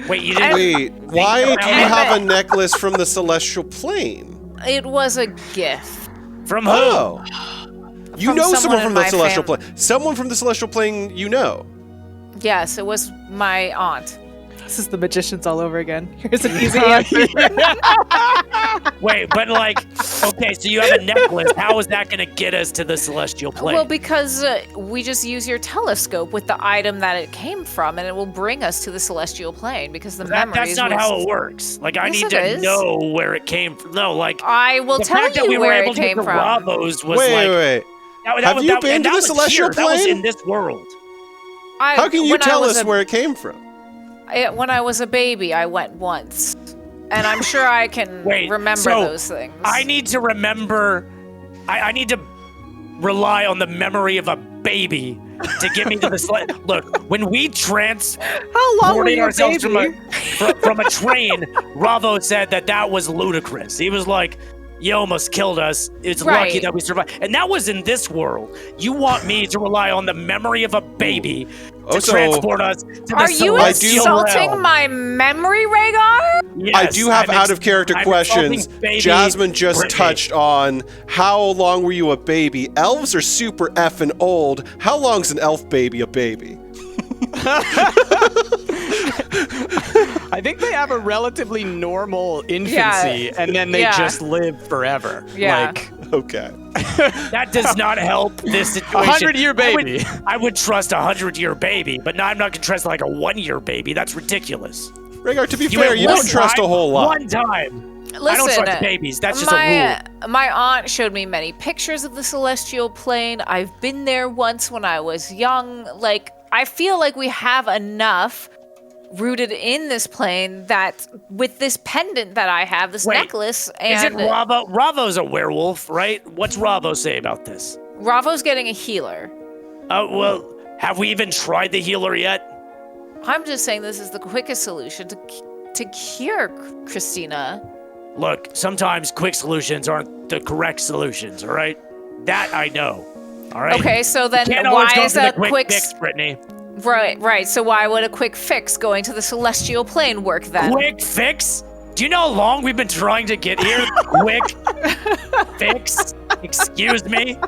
Wait, you didn't? wait, why do you have a necklace from the celestial plane? It was a gift. From who? Oh. You From know someone someone in from the my celestial plane. Someone from the celestial plane you know. Yes, it was my aunt. This is the magicians all over again. Here's an easy answer. Wait, but like, okay, so you have a necklace. How is that going to get us to the celestial plane? Well, because we just use your telescope with the item that it came from, and it will bring us to the celestial plane. Because the memories. that's not will- how it works. Like, I Yes, need it to is. know where it came from. No, like, I will the tell fact that you we were where able it to get came the from. Rabos was Wait, like. wait. That Have you been and to that the was celestial here. That was plane? in this world. How can you when I tell was us a- where it came from? When I was a baby, I went once, and I'm sure I can Wait, remember so those things. I need to remember. I need to rely on the memory of a baby to get me to the Look, when we How long were transported you a ourselves baby? from a train, Ravo said that was ludicrous. He was like, "You almost killed us. It's lucky Right. that we survived." And that was in this world. You want me to rely on the memory of a baby to Also, transport us to the Are you celestial insulting realm? my memory, Rhaegar? Yes, I do have I'm out of character I'm questions. insulting baby Jasmine just Brittany. touched on how long were you a baby? Elves are super effing old. How long's an elf baby a baby? I think they have a relatively normal infancy, and then they just live forever. Yeah. Okay. That does not help this situation. 100-year baby. I would trust a 100-year baby, but now I'm not going to trust like a 1-year baby. That's ridiculous. Rhaegar, to be fair, you don't trust a whole lot. One time. Listen, I don't trust babies. That's just a rule. My aunt showed me many pictures of the celestial plane. I've been there once when I was young. Like, I feel like we have enough rooted in this plane that with this pendant that I have, this necklace, and... Is it Ravo? Ravo's a werewolf, right? What's Ravo say about this? Ravo's getting a healer. Well, have we even tried the healer yet? I'm just saying this is the quickest solution to cure Christina. Look, sometimes quick solutions aren't the correct solutions, all right? That I know, all right? Okay, so then Can't always why go is for the a quick fix, Brittany? Right. So why would a quick fix going to the celestial plane work then? Quick fix? Do you know how long we've been trying to get here? Quick fix? Excuse me?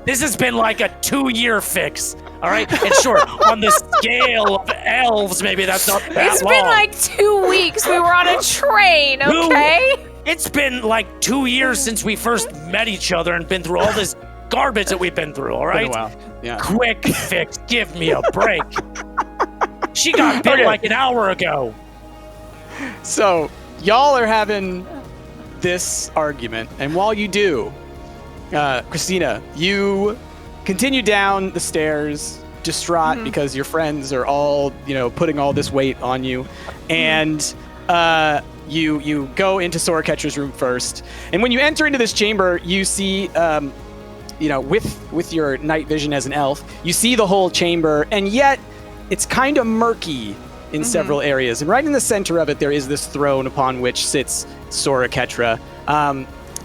This has been like a 2-year fix, all right? And sure, on the scale of elves, maybe that's not that long. It's been like 2 weeks. We were on a train, okay? It's been like 2 years since we first met each other and been through all this garbage that we've been through, all right? Wow. Yeah. Quick fix, give me a break. She got bit like an hour ago. So, y'all are having this argument, and while you do, Christina, you continue down the stairs, distraught because your friends are all, putting all this weight on you, and you go into Sora Catra's room first. And when you enter into this chamber, you see, with your night vision as an elf, you see the whole chamber, and yet it's kind of murky in several areas. And right in the center of it, there is this throne upon which sits Sora Catra.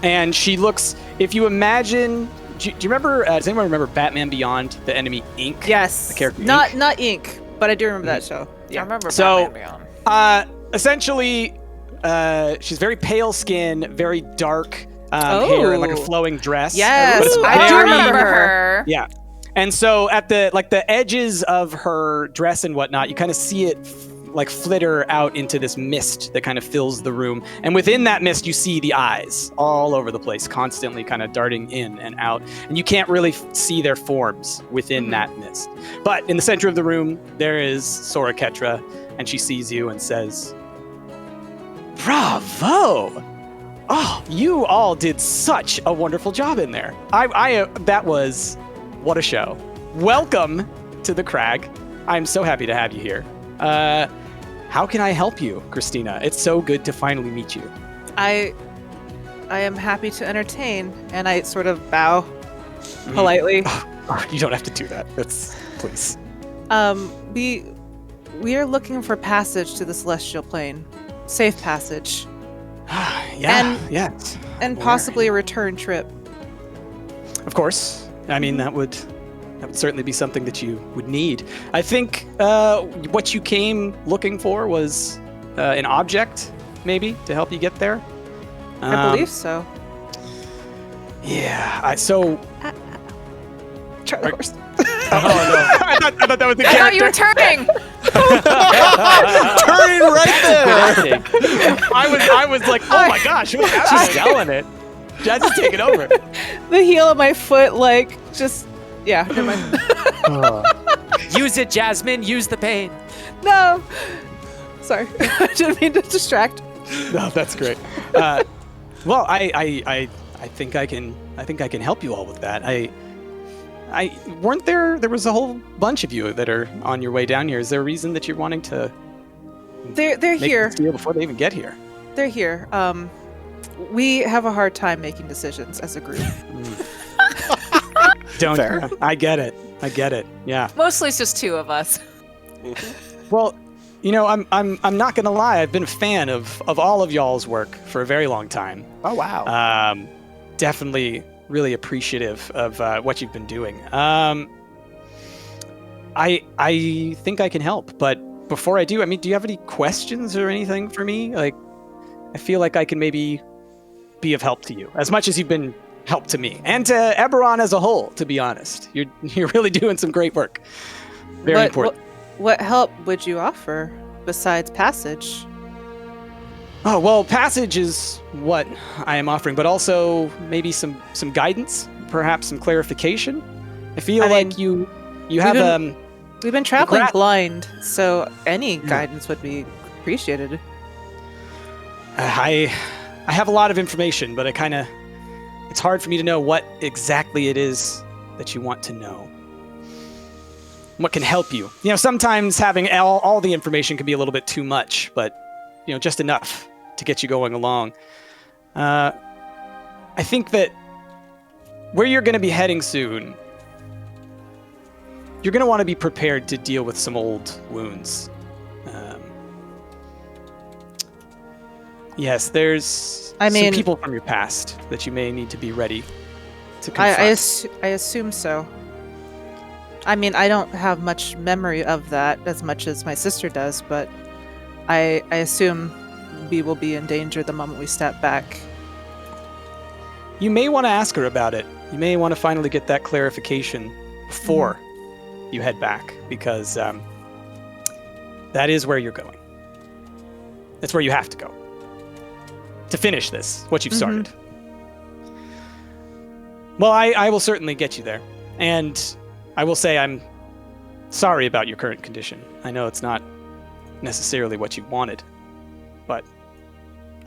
And she looks, if you imagine, do you remember, does anyone remember Batman Beyond, the enemy Ink? Yes. The character not Ink? Not Ink, but I do remember that show. Yeah, I remember so, Batman Beyond. Essentially, she's very pale skin, very dark hair, and like a flowing dress. Yes, I do remember her. Yeah. And so at the edges of her dress and whatnot, you kind of see it flitter out into this mist that kind of fills the room. And within that mist, you see the eyes all over the place, constantly kind of darting in and out. And you can't really see their forms within that mist. But in the center of the room, there is Sora Catra, and she sees you and says, "Bravo! Oh, you all did such a wonderful job in there. That was, what a show. Welcome to the Crag. I'm so happy to have you here. How can I help you, Christina? It's so good to finally meet you." I am happy to entertain, and I sort of bow politely. You don't have to do that. Please. We are looking for passage to the celestial plane. Safe passage. And possibly a return trip. Of course. I mean, that would certainly be something that you would need. I think what you came looking for was an object, maybe, to help you get there. I believe so. Yeah. Try the horse. Oh, no. I thought that was the character. I thought you were turning. Turning right there. I was like, oh my gosh, she's selling it. Jazz is taking over. The heel of my foot, never mind. Use it, Jasmine. Use the pain. No. Sorry. I didn't mean to distract. No, that's great. Well, I think I can help you all with that. Weren't there was a whole bunch of you that are on your way down here. Is there a reason that you're wanting to They're make here. this deal before they even get here? They're here. We have a hard time making decisions as a group. Don't. I get it. Yeah. Mostly it's just two of us. Well, I'm not gonna lie. I've been a fan of all of y'all's work for a very long time. Oh, wow. Definitely really appreciative of what you've been doing. I think I can help, but before I do, do you have any questions or anything for me? I feel like I can maybe be of help to you as much as you've been help to me and to Eberron as a whole. To be honest, you're really doing some great work. Very important. What help would you offer besides passage? Oh, well, passage is what I am offering, but also maybe some guidance, perhaps some clarification. I feel like you have We've been traveling blind, so any guidance would be appreciated. I have a lot of information, but it's hard for me to know what exactly it is that you want to know. What can help you? You know, sometimes having all the information can be a little bit too much, but just enough to get you going along. I think that where you're going to be heading soon, you're going to want to be prepared to deal with some old wounds. Yes, there's some people from your past that you may need to be ready to confront. I assume so. I mean, I don't have much memory of that as much as my sister does, but I assume we will be in danger the moment we step back. You may want to ask her about it. You may want to finally get that clarification before you head back, because that is where you're going. That's where you have to go to finish this, what you've started. Well, I will certainly get you there. And I will say I'm sorry about your current condition. I know it's not necessarily what you wanted, but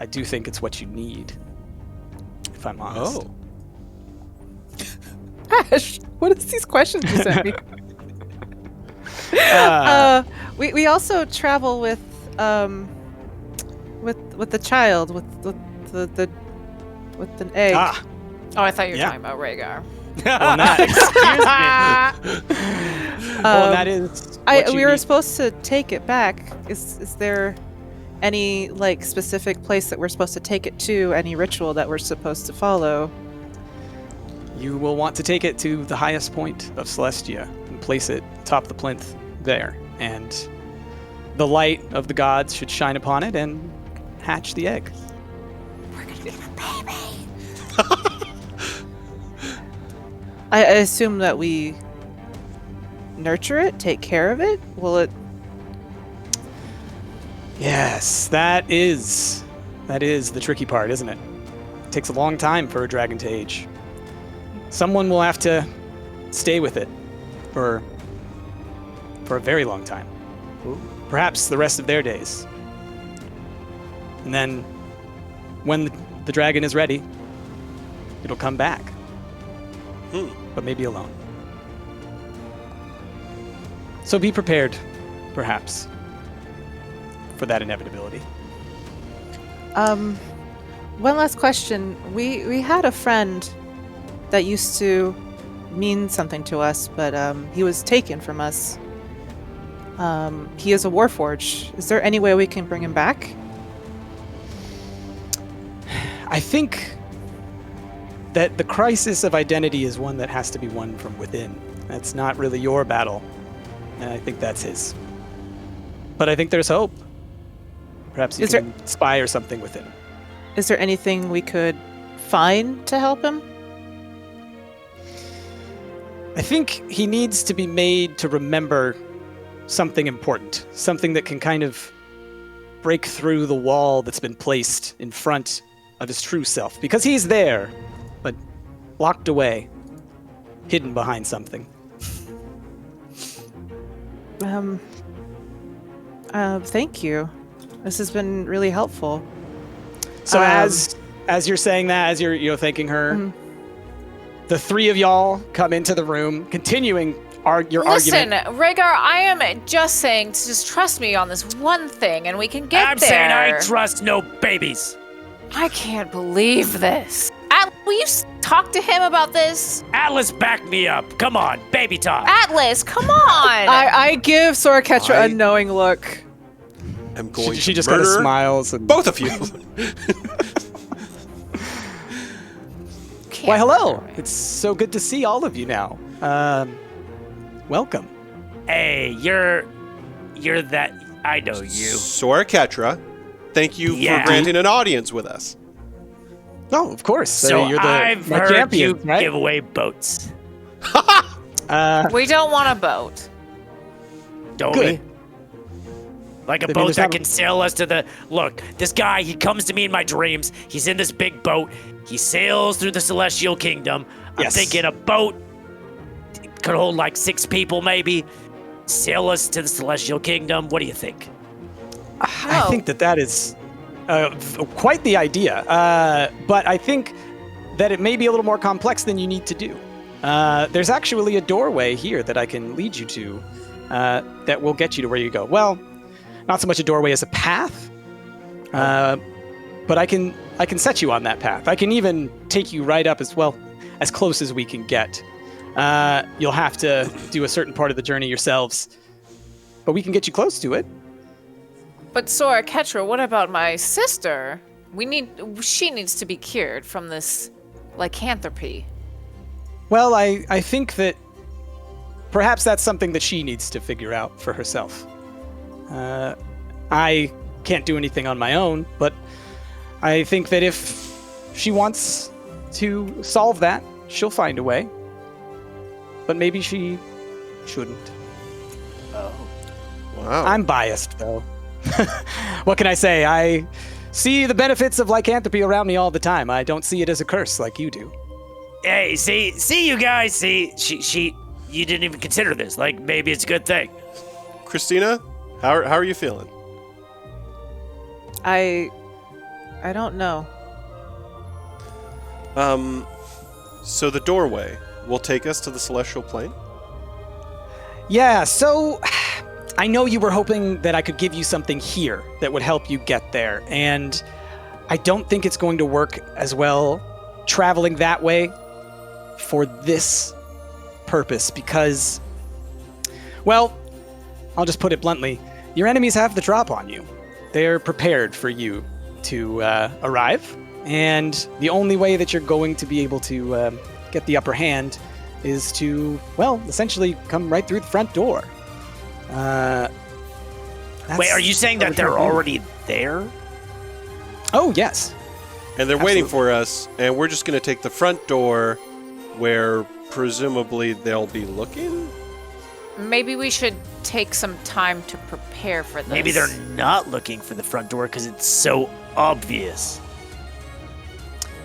I do think it's what you need, if I'm honest. Oh. Ash, what is these questions you sent me? We also travel with the child, with an egg. Ah, Oh, I thought you were Yeah. talking about Rhaegar. well, not. Excuse me. Well, that is. What We you were need. supposed to take it back. Is there any specific place that we're supposed to take it to? Any ritual that we're supposed to follow? You will want to take it to the highest point of Celestia and place it atop the plinth there. And the light of the gods should shine upon it and hatch the egg. We're gonna get a baby. I assume that we nurture it, take care of it. Will it? Yes, that is the tricky part, isn't it? It takes a long time for a dragon to age. Someone will have to stay with it for a very long time. Perhaps the rest of their days. And then when the dragon is ready, it'll come back. But maybe alone. So be prepared, perhaps, for that inevitability. One last question. We had a friend that used to mean something to us, but he was taken from us. He is a warforged. Is there any way we can bring him back? I think that the crisis of identity is one that has to be won from within. That's not really your battle. And I think that's his. But I think there's hope. Perhaps you can inspire something within him. Is there anything we could find to help him? I think he needs to be made to remember something important. Something that can kind of break through the wall that's been placed in front of his true self. Because he's there, but locked away, hidden behind something. Thank you. This has been really helpful. So as you're saying that, as you're thanking her, the three of y'all come into the room, continuing your Listen, argument. Rhaegar, I am just saying to just trust me on this one thing and we can get I'm there. saying I trust no babies. I can't believe this. Will you talk to him about this? Atlas, back me up. Come on, baby talk. Atlas, come on! I give Sora Catra a knowing look. I'm going She to just kind of murder smiles. And, both of you. why, hello. It's so good to see all of you now. Welcome. Hey, you're that. I know you. Sora Catra, thank you Yeah. for granting an audience with us. Oh, of course. So you're I've my heard champion, you right? give away boats. We don't want a boat. Don't Good. Like a mean, boat there's that not- can sail us to the... Look, this guy, he comes to me in my dreams. He's in this big boat. He sails through the Celestial Kingdom. I'm Yes. thinking a boat could hold like 6 people maybe. Sail us to the Celestial Kingdom. What do you think? I think that is quite the idea. But I think that it may be a little more complex than you need to do. There's actually a doorway here that I can lead you to that will get you to where you go. Well, not so much a doorway as a path, but I can set you on that path. I can even take you right up as well, as close as we can get. You'll have to do a certain part of the journey yourselves, but we can get you close to it. But Sora Catra, what about my sister? She needs to be cured from this lycanthropy. Well, I think that perhaps that's something that she needs to figure out for herself. I can't do anything on my own, but I think that if she wants to solve that, she'll find a way. But maybe she shouldn't. Wow. I'm biased, though. What can I say? I see the benefits of lycanthropy around me all the time. I don't see it as a curse like you do. Hey, see you guys. See, you didn't even consider this. Like, maybe it's a good thing. Christina, how are you feeling? I don't know. So the doorway will take us to the celestial plane? Yeah, so I know you were hoping that I could give you something here that would help you get there, and I don't think it's going to work as well traveling that way for this purpose because, well, I'll just put it bluntly, your enemies have the drop on you. They're prepared for you to arrive, and the only way that you're going to be able to get the upper hand is to, well, essentially come right through the front door. Wait, are you saying that they're already there? Oh, yes. And they're waiting for us, and we're just going to take the front door where presumably they'll be looking? Maybe we should take some time to prepare for this. Maybe they're not looking for the front door because it's so obvious.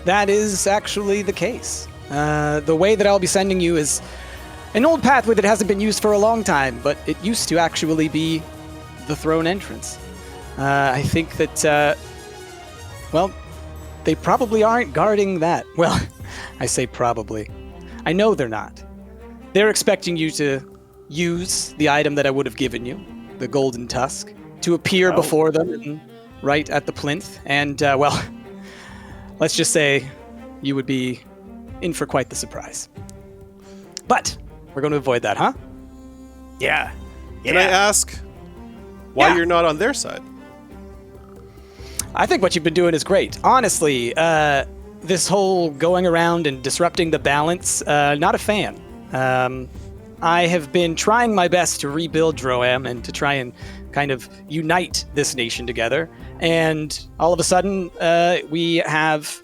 That is actually the case. The way that I'll be sending you is an old pathway that hasn't been used for a long time, but it used to actually be the throne entrance. I think that, well, they probably aren't guarding that. Well, I say probably. I know they're not. They're expecting you to use the item that I would have given you, the golden tusk, to appear before them and right at the plinth. And, well, let's just say you would be in for quite the surprise. But we're going to avoid that, huh? Yeah. Can I ask why you're not on their side? I think what you've been doing is great. Honestly, this whole going around and disrupting the balance, not a fan. I have been trying my best to rebuild Droam and to try and kind of unite this nation together. And all of a sudden, we have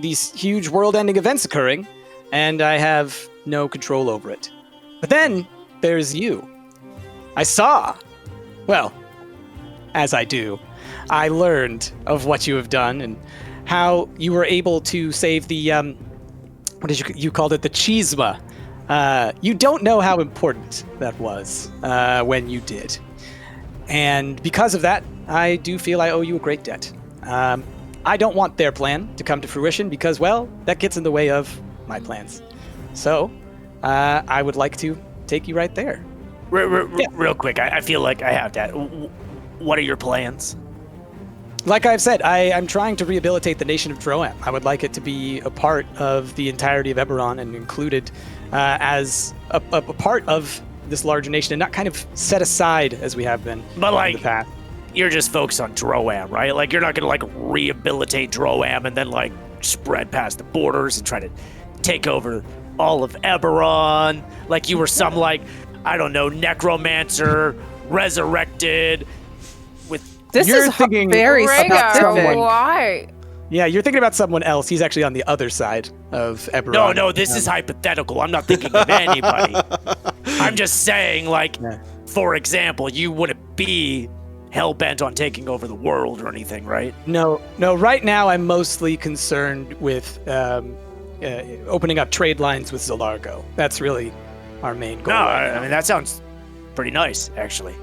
these huge world-ending events occurring, and I have no control over it. But then there's you. I saw, well, as I do, I learned of what you have done and how you were able to save the, what did you called it? The Cheesema. You don't know how important that was when you did. And because of that, I do feel I owe you a great debt. I don't want their plan to come to fruition because, well, that gets in the way of my plans. So, I would like to take you right there. Real quick, I feel like I have that. What are your plans? Like I've said, I'm trying to rehabilitate the nation of Droam. I would like it to be a part of the entirety of Eberron and included as a part of this larger nation and not kind of set aside as we have been But in the past. You're just focused on Droam, right? Like, you're not gonna, like, rehabilitate Droam and then, like, spread past the borders and try to take over all of Eberron. Like, you were some, like, I don't know, necromancer, resurrected with... This You're is thinking very Rhaegar, specific. why? Yeah, you're thinking about someone else. He's actually on the other side of Eberron. No, this is hypothetical. I'm not thinking of anybody. I'm just saying, like, for example, you wouldn't be hell-bent on taking over the world or anything, right? No. Right now, I'm mostly concerned with opening up trade lines with Zalargo. That's really our main goal. No, right now. I mean, that sounds pretty nice, actually.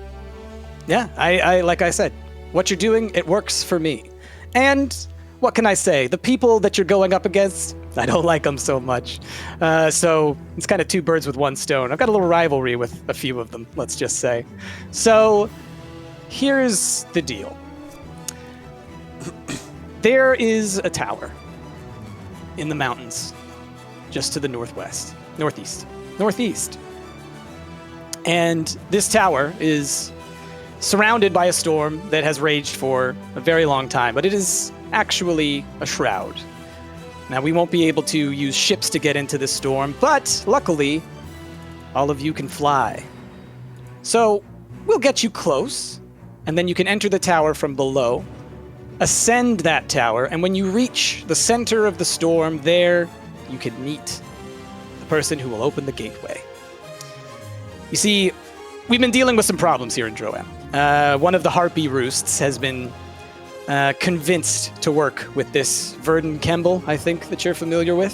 Yeah, I like I said, what you're doing, it works for me. And what can I say? The people that you're going up against, I don't like them so much. So it's kind of two birds with one stone. I've got a little rivalry with a few of them, let's just say. So here's the deal. There is a tower in the mountains just to the northeast. And this tower is surrounded by a storm that has raged for a very long time, but it is actually a shroud. Now, we won't be able to use ships to get into this storm, but luckily, all of you can fly. So, we'll get you close, and then you can enter the tower from below, ascend that tower, and when you reach the center of the storm, there you can meet the person who will open the gateway. You see, we've been dealing with some problems here in Droem. One of the harpy roosts has been convinced to work with this Verdun Kemble, I think, that you're familiar with.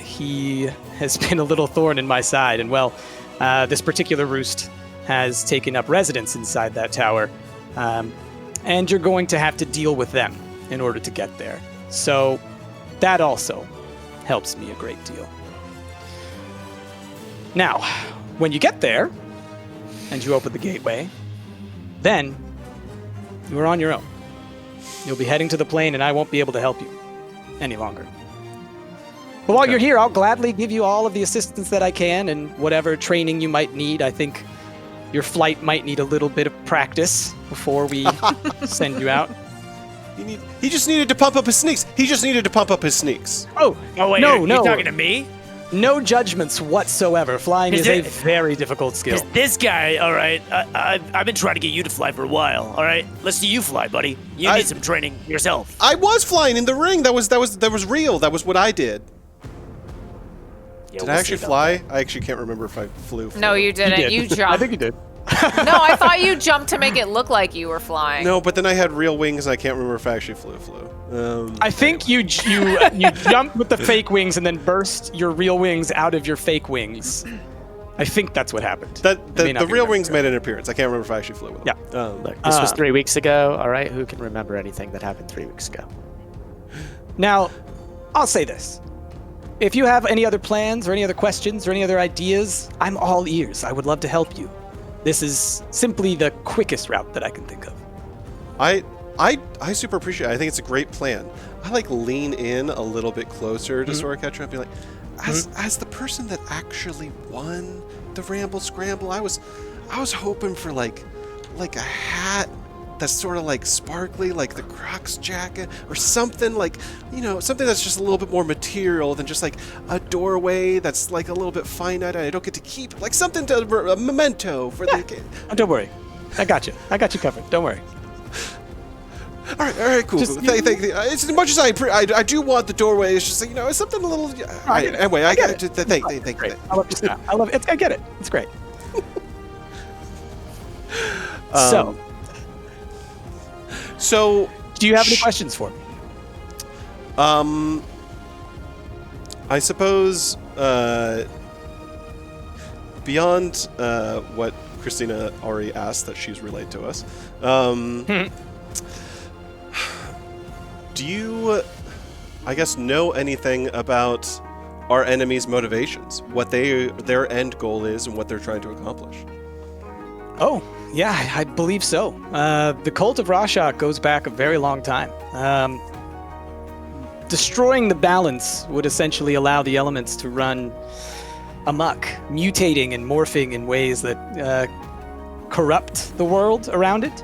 He has been a little thorn in my side, and well, this particular roost has taken up residence inside that tower, and you're going to have to deal with them in order to get there. So that also helps me a great deal. Now, when you get there, and you open the gateway, then you are on your own. You'll be heading to the plane, and I won't be able to help you any longer. But while you're here, I'll gladly give you all of the assistance that I can, and whatever training you might need. I think your flight might need a little bit of practice before we send you out. He just needed to pump up his sneaks. Oh wait, no, you're no. talking to me? No judgments whatsoever. Flying is a very difficult skill. This guy, all right, I've been trying to get you to fly for a while, all right? Let's see you fly, buddy. You need some training yourself. I was flying in the ring. That was real. That was what I did. Yeah, Did I actually fly? I actually can't remember if I flew. No, you didn't. You jumped. I think you did. No, I thought you jumped to make it look like you were flying. No, but then I had real wings, and I can't remember if I actually flew. I think you jumped with the fake wings and then burst your real wings out of your fake wings. I think that's what happened. The real wings made an appearance. I can't remember if I actually flew with them. Yeah. Look, this was 3 weeks ago, all right? Who can remember anything that happened 3 weeks ago? Now, I'll say this. If you have any other plans or any other questions or any other ideas, I'm all ears. I would love to help you. This is simply the quickest route that I can think of. I super appreciate it. I think it's a great plan. I lean in a little bit closer to Sora Catra and be like, as the person that actually won the Ramble Scramble, I was hoping for like a hat that's sort of sparkly, like the Crocs jacket, or something something that's just a little bit more material than just a doorway that's a little bit finite and I don't get to keep, something a memento for the. Oh, don't worry, I got you covered. Don't worry. All right, cool. Thank you. It's as much as I do want the doorway. It's just it's something a little. Anyway, I get it. Thank you. I love it. I get it. It's great. So, do you have any questions for me? I suppose beyond what Christina already asked that she's relayed to us, do you, I guess, know anything about our enemies' motivations, what their end goal is, and what they're trying to accomplish? Oh, yeah, I believe so. The cult of Rashok goes back a very long time. Destroying the balance would essentially allow the elements to run amok, mutating and morphing in ways that corrupt the world around it.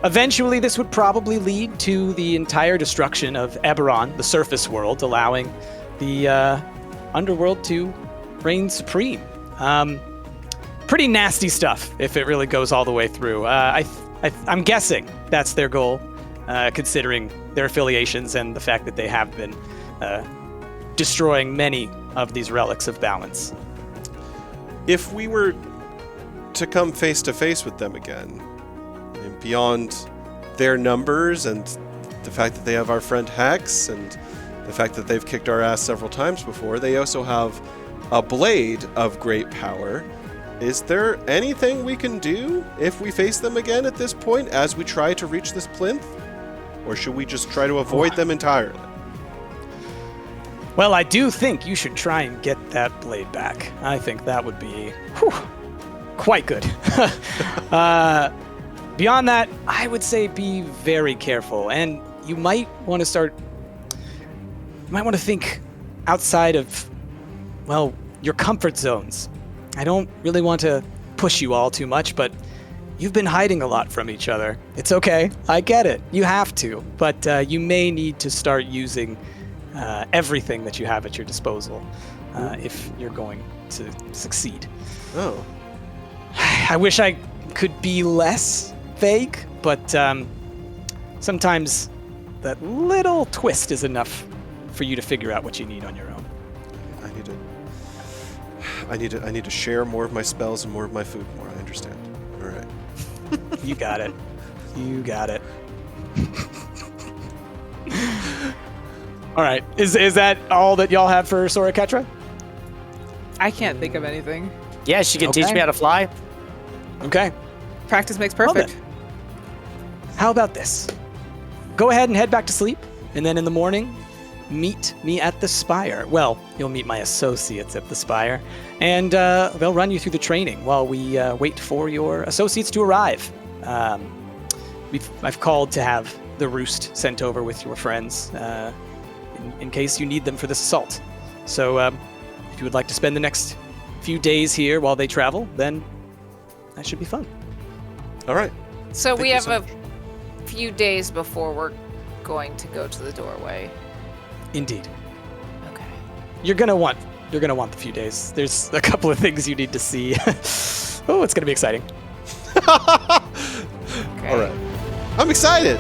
Eventually, this would probably lead to the entire destruction of Eberron, the surface world, allowing the underworld to reign supreme. Pretty nasty stuff if it really goes all the way through. I'm guessing that's their goal, considering their affiliations and the fact that they have been destroying many of these relics of balance. if we were to come face to face with them again, and beyond their numbers and the fact that they have our friend Hex and the fact that they've kicked our ass several times before, they also have a blade of great power. Is there anything we can do if we face them again at this point as we try to reach this plinth? Or should we just try to avoid them entirely? Well, I do think you should try and get that blade back. I think that would be quite good. Beyond that, I would say be very careful, and you might want to think outside of, well, your comfort zones. I don't really want to push you all too much, but you've been hiding a lot from each other. It's okay. I get it. You have to, but you may need to start using everything that you have at your disposal if you're going to succeed. Oh. I wish I could be less vague, but sometimes that little twist is enough for you to figure out what you need on your own. I need to share more of my spells and more of my food more. I understand. All right. You got it. You got it. All right. Is that all that y'all have for Sora Catra? I can't think of anything. Yeah, she can teach Okay. me how to fly. Okay. Practice makes Well perfect. then, how about this? Go ahead and head back to sleep, and then in the morning, meet me at the Spire. Well, you'll meet my associates at the Spire, and they'll run you through the training while we wait for your associates to arrive. I've called to have the roost sent over with your friends in case you need them for this assault. So if you would like to spend the next few days here while they travel, then that should be fun. All right. So Thank we you have so a much. few days before we're going to go to the doorway. Indeed. Okay. You're gonna want the few days. There's a couple of things you need to see. Oh, it's gonna be exciting. Okay. All right. I'm excited.